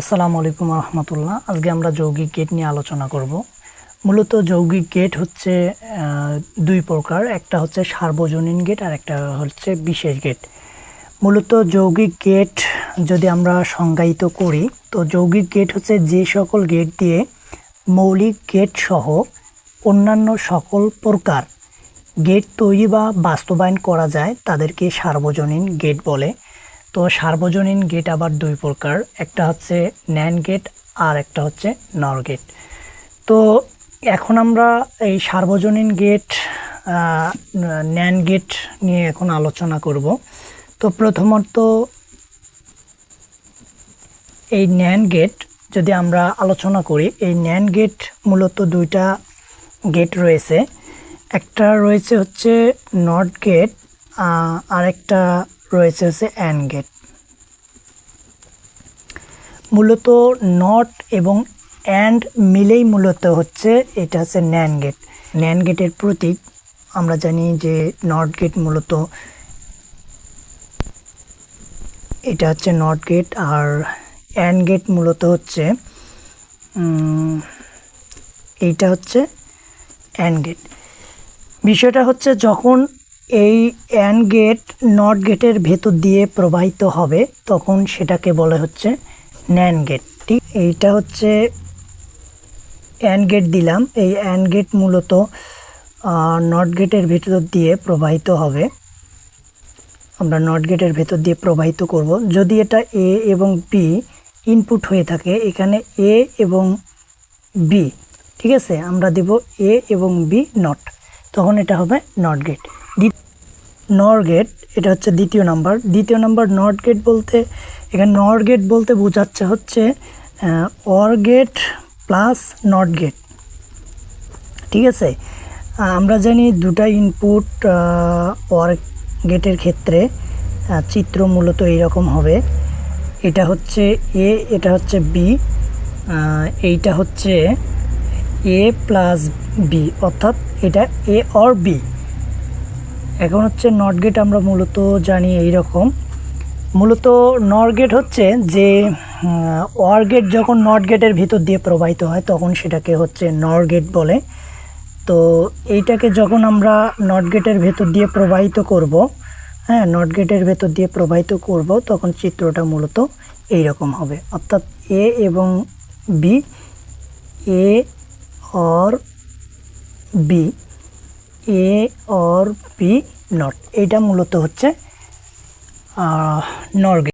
আসসালামু আলাইকুম রহমতুল্লাহ। আজকে আমরা যৌগিক গেট নিয়ে আলোচনা করব। মূলত যৌগিক গেট হচ্ছে দুই প্রকার, একটা হচ্ছে সার্বজনীন গেট আর একটা হচ্ছে বিশেষ গেট। মূলত যৌগিক গেট যদি আমরা সংজ্ঞায়িত করি, তো যৌগিক গেট হচ্ছে যে সকল গেট দিয়ে মৌলিক গেট সহ অন্যান্য সকল প্রকার গেট তৈরি বা বাস্তবায়ন করা যায় তাদেরকে সার্বজনীন গেট বলে। তো সার্বজনীন গেট আবার দুই প্রকার, একটা হচ্ছে ন্যান্ড গেট আর একটা হচ্ছে নর গেট। তো এখন আমরা এই সার্বজনীন গেট ন্যান্ড গেট নিয়ে এখন আলোচনা করব। তো প্রথমত এই ন্যান্ড গেট যদি আমরা আলোচনা করি, এই ন্যান্ড গেট মূলত দুইটা গেট রয়েছে। একটা রয়েছে হচ্ছে নট গেট, আর একটা রয়েছে হচ্ছে অ্যান্ড গেট। মূলত নট এবং অ্যান্ড মিলেই মূলত হচ্ছে এটা হচ্ছে ন্যান্ড গেট। ন্যান্ড গেটের প্রতীক আমরা জানি যে নট গেট, মূলত এটা হচ্ছে নট গেট, আর অ্যান্ড গেট মূলত হচ্ছে এইটা হচ্ছে অ্যান্ড গেট। বিষয়টা হচ্ছে যখন এই অ্যান্ড গেট নট গেটের ভেতর দিয়ে প্রবাহিত হবে তখন সেটাকে বলে হচ্ছে ন্যান্ড গেট। ঠিক, এইটা হচ্ছে অ্যান্ড গেট দিলাম। এই অ্যান্ড গেট মূলত নট গেটের ভেতর দিয়ে প্রবাহিত হবে। আমরা নট গেটের ভেতর দিয়ে প্রবাহিত করব। যদি এটা এ এবং বি ইনপুট হয়ে থাকে, এখানে এ এবং বি, ঠিক আছে, আমরা দেব এ এবং বি নট, তখন এটা হবে নট গেট। নর গেট এটা হচ্ছে দ্বিতীয় নাম্বার। নট গেট বলতে, এখানে নর গেট বলতে বোঝাচ্ছে হচ্ছে or gate plus not gate. ঠিক আছে, আমরা জানি দুটা ইনপুট অর গেটের ক্ষেত্রে চিত্র মূলত এইরকম হবে। এটা হচ্ছে এ, এটা হচ্ছে বি, এইটা হচ্ছে এ প্লাস বি, অর্থাৎ এটা এ অর বি। এখন হচ্ছে নট গেট আমরা মূলত জানি এইরকম। মূলত নর গেট হচ্ছে যে অর গেট যখন নট গেটের ভিতর দিয়ে প্রবাহিত হয় তখন সেটাকে হচ্ছে নর গেট বলে। তো এইটাকে যখন আমরা নট গেটের ভেতর দিয়ে প্রবাহিত করব, হ্যাঁ, নট গেটের ভেতর দিয়ে প্রবাহিত করব, তখন চিত্রটা মূলত এইরকম হবে, অর্থাৎ এ এবং B, A or B, A or B not, এইটা মূলত হচ্ছে নর গেট।